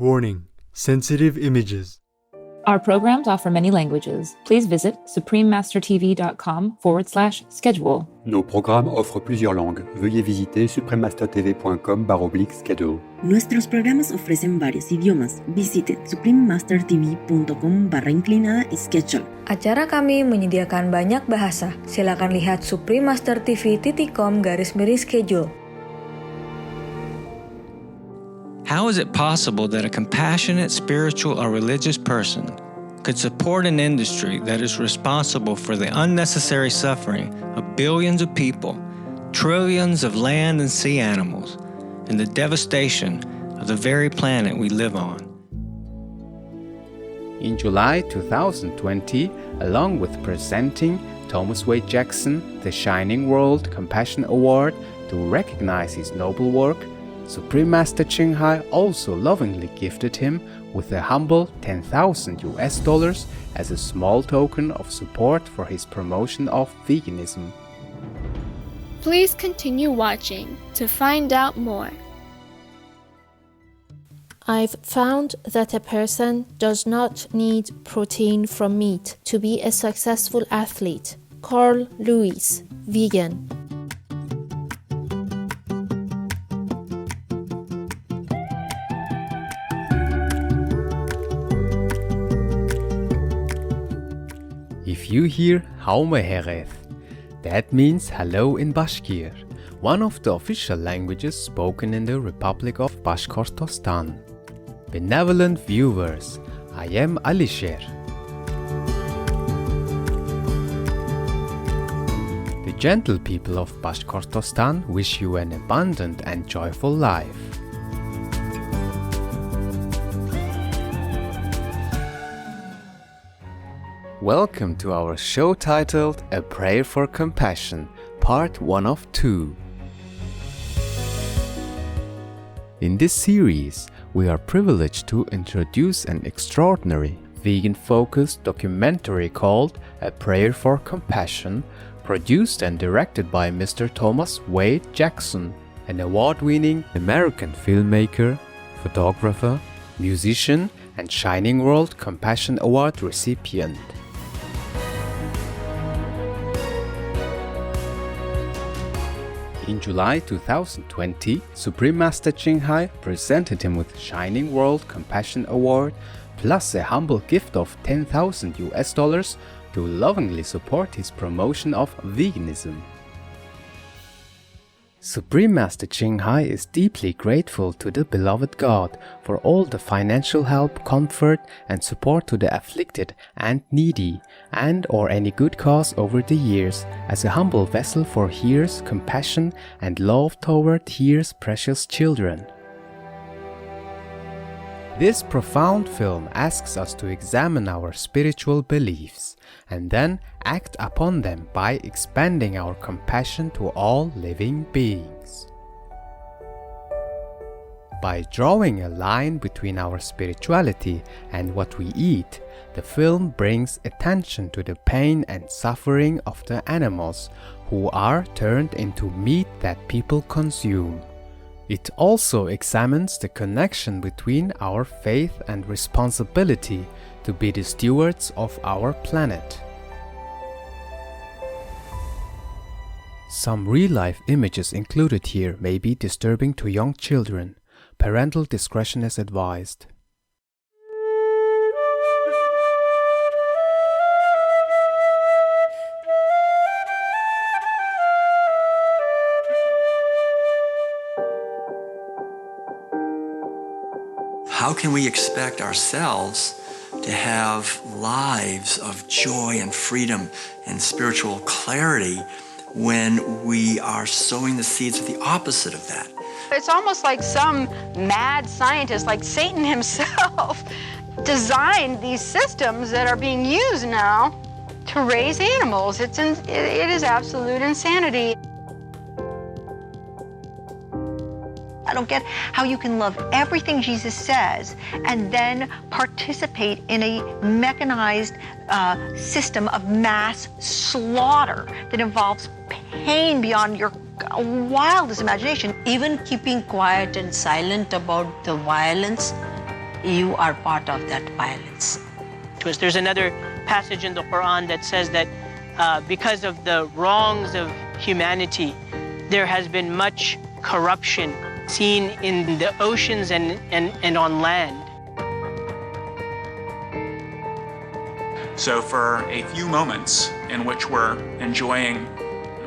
Warning: sensitive images. Our programs offer many languages. Please visit suprememastertv.com/schedule. Nos programmes offrent plusieurs langues. Veuillez visiter suprememastertv.com/schedule. Nuestros programas ofrecen varios idiomas. Visite suprememastertv.com/schedule. Acara kami menyediakan banyak bahasa. Silakan lihat suprememastertv.com/schedule. How is it possible that a compassionate spiritual or religious person could support an industry that is responsible for the unnecessary suffering of billions of people, trillions of land and sea animals, and the devastation of the very planet we live on? In July 2020, along with presenting Thomas Wade Jackson the Shining World Compassion Award to recognize his noble work, Supreme Master Ching Hai also lovingly gifted him with a humble $10,000 as a small token of support for his promotion of veganism. Please continue watching to find out more. I've found that a person does not need protein from meat to be a successful athlete. Carl Lewis, vegan. If you hear Haumehereth, that means hello in Bashkir, one of the official languages spoken in the Republic of Bashkortostan. Benevolent viewers, I am Alisher. The gentle people of Bashkortostan wish you an abundant and joyful life. Welcome to our show titled A Prayer for Compassion, Part 1 of 2. In this series, we are privileged to introduce an extraordinary, vegan-focused documentary called A Prayer for Compassion, produced and directed by Mr. Thomas Wade Jackson, an award-winning American filmmaker, photographer, musician, and Shining World Compassion Award recipient. In July 2020, Supreme Master Ching Hai presented him with Shining World Compassion Award plus a humble gift of $10,000 to lovingly support his promotion of veganism. Supreme Master Ching Hai is deeply grateful to the beloved God for all the financial help, comfort, and support to the afflicted and needy, and or any good cause over the years, as a humble vessel for Here's compassion and love toward Here's precious children. This profound film asks us to examine our spiritual beliefs and then act upon them by expanding our compassion to all living beings. By drawing a line between our spirituality and what we eat, the film brings attention to the pain and suffering of the animals who are turned into meat that people consume. It also examines the connection between our faith and responsibility to be the stewards of our planet. Some real-life images included here may be disturbing to young children. Parental discretion is advised. How can we expect ourselves to have lives of joy and freedom and spiritual clarity when we are sowing the seeds of the opposite of that? It's almost like some mad scientist, like Satan himself, designed these systems that are being used now to raise animals. It is absolute insanity. I don't get how you can love everything Jesus says and then participate in a mechanized system of mass slaughter that involves pain beyond your wildest imagination. Even keeping quiet and silent about the violence you are part of that violence. There's another passage in the Quran that says that because of the wrongs of humanity, there has been much corruption seen in the oceans and on land. So for a few moments in which we're enjoying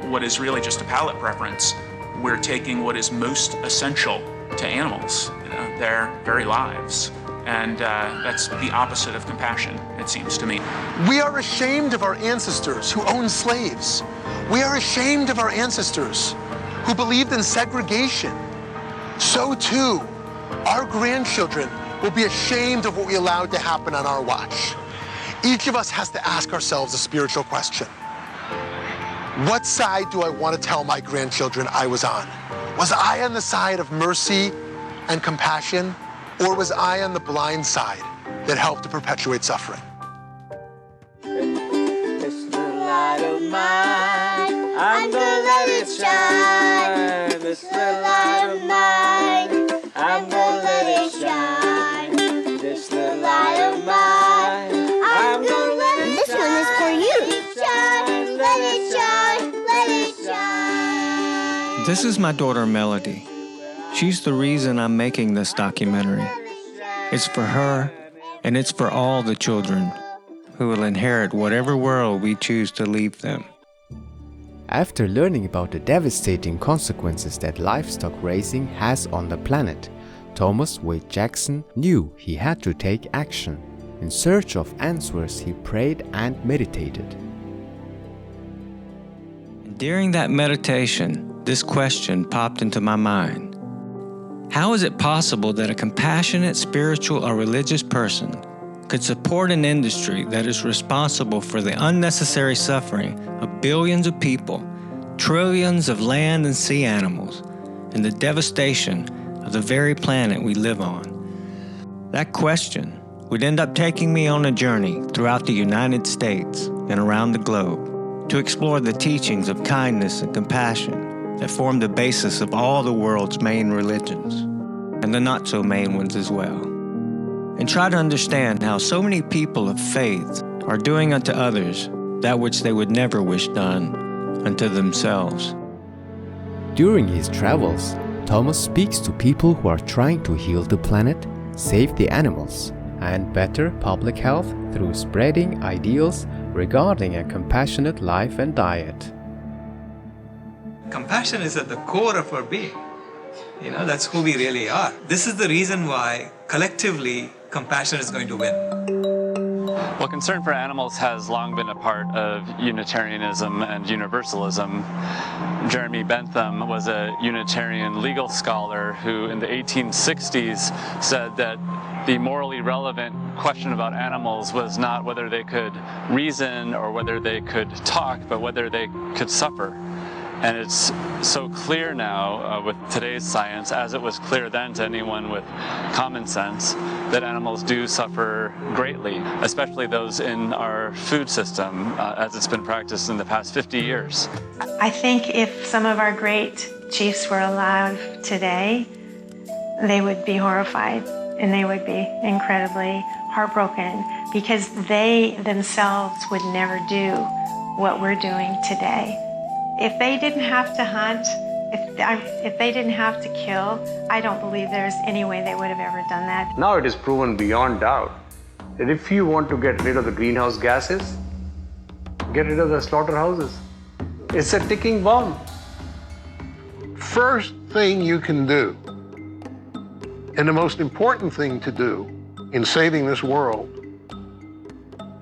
what is really just a palate preference, we're taking what is most essential to animals, their very lives. And that's the opposite of compassion, it seems to me. We are ashamed of our ancestors who owned slaves. We are ashamed of our ancestors who believed in segregation. So too, our grandchildren will be ashamed of what we allowed to happen on our watch. Each of us has to ask ourselves a spiritual question. What side do I want to tell my grandchildren I was on? Was I on the side of mercy and compassion, or was I on the blind side that helped to perpetuate suffering? This little light of mine, I'm gonna let it shine. This little light of mine, I'm gonna let it shine. This little light of mine, I'm gonna let it shine. This one is for you. Shine, let it shine, let it shine. This is my daughter Melody. She's the reason I'm making this documentary. It's for her, and it's for all the children who will inherit whatever world we choose to leave them. After learning about the devastating consequences that livestock raising has on the planet, Thomas Wade Jackson knew he had to take action. In search of answers, he prayed and meditated. During that meditation, this question popped into my mind. How is it possible that a compassionate spiritual or religious person could support an industry that is responsible for the unnecessary suffering of billions of people, trillions of land and sea animals, and the devastation of the very planet we live on? That question would end up taking me on a journey throughout the United States and around the globe to explore the teachings of kindness and compassion that form the basis of all the world's main religions, and the not-so-main ones as well, and try to understand how so many people of faith are doing unto others that which they would never wish done unto themselves. During his travels, Thomas speaks to people who are trying to heal the planet, save the animals, and better public health through spreading ideals regarding a compassionate life and diet. Compassion is at the core of our being. That's who we really are. This is the reason why, collectively, compassion is going to win. Well, concern for animals has long been a part of Unitarianism and Universalism. Jeremy Bentham was a Unitarian legal scholar who, in the 1860s, said that the morally relevant question about animals was not whether they could reason or whether they could talk, but whether they could suffer. And it's so clear now with today's science, as it was clear then to anyone with common sense, that animals do suffer greatly, especially those in our food system, as it's been practiced in the past 50 years. I think if some of our great chiefs were alive today, they would be horrified and they would be incredibly heartbroken, because they themselves would never do what we're doing today. If they didn't have to hunt, if they didn't have to kill, I don't believe there's any way they would have ever done that. Now it is proven beyond doubt that if you want to get rid of the greenhouse gases, get rid of the slaughterhouses. It's a ticking bomb. First thing you can do, and the most important thing to do in saving this world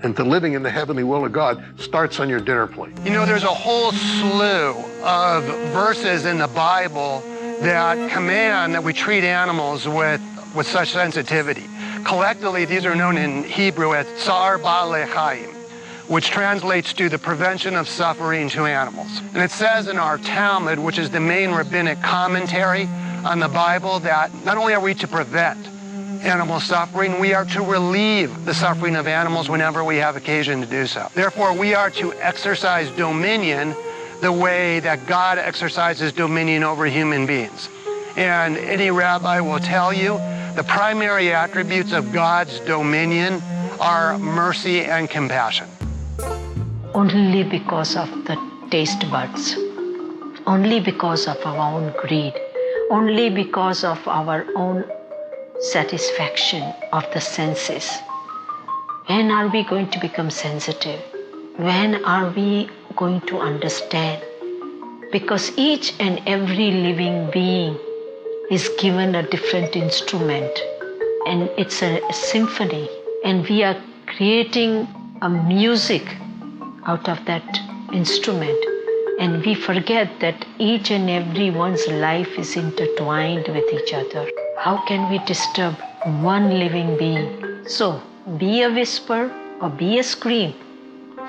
and to living in the heavenly will of God, starts on your dinner plate. There's a whole slew of verses in the Bible that command that we treat animals with such sensitivity. Collectively, these are known in Hebrew as Tsar Ba'alei Chayim, which translates to the prevention of suffering to animals. And it says in our Talmud, which is the main rabbinic commentary on the Bible, that not only are we to prevent animal suffering, we are to relieve the suffering of animals whenever we have occasion to do so. Therefore, we are to exercise dominion the way that God exercises dominion over human beings. And any rabbi will tell you The primary attributes of God's dominion are mercy and compassion. Only because of the taste buds, only because of our own greed, only because of our own satisfaction of the senses. When are we going to become sensitive? When are we going to understand? Because each and every living being is given a different instrument, and it's a symphony, and we are creating a music out of that instrument, and we forget that each and every one's life is intertwined with each other. How can we disturb one living being? So, be a whisper or be a scream.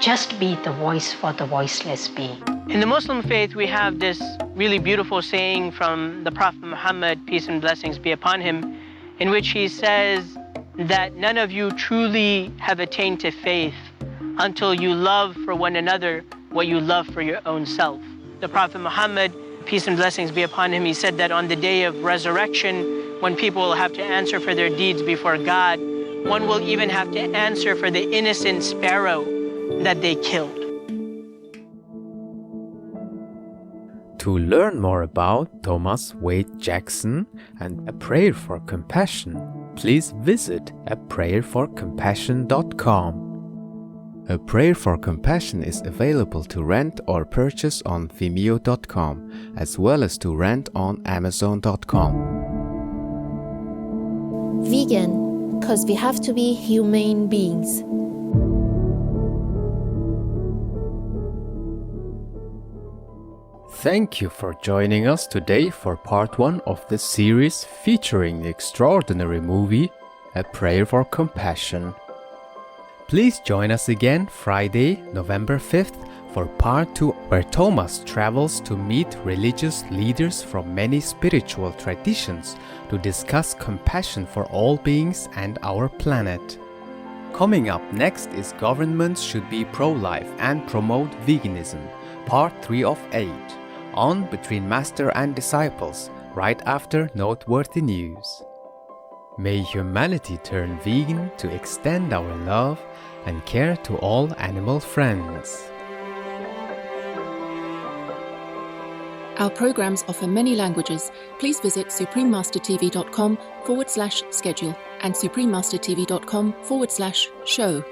Just be the voice for the voiceless being. In the Muslim faith, we have this really beautiful saying from the Prophet Muhammad, peace and blessings be upon him, in which he says that none of you truly have attained to faith until you love for one another what you love for your own self. The Prophet Muhammad, peace and blessings be upon him, he said that on the day of resurrection, when people will have to answer for their deeds before God, one will even have to answer for the innocent sparrow that they killed. To learn more about Thomas Wade Jackson and A Prayer for Compassion, please visit aprayerforcompassion.com. A Prayer for Compassion is available to rent or purchase on Vimeo.com, as well as to rent on Amazon.com. Vegan, because we have to be humane beings. Thank you for joining us today for part 1 of the series featuring the extraordinary movie A Prayer for Compassion. Please join us again Friday, November 5th for part 2, where Thomas travels to meet religious leaders from many spiritual traditions to discuss compassion for all beings and our planet. Coming up next is Governments Should Be Pro-Life and Promote Veganism, part 3 of 8. On Between Master and Disciples, right after noteworthy news. May humanity turn vegan to extend our love and care to all animal friends. Our programs offer many languages. Please visit suprememastertv.com/schedule and suprememastertv.com/show.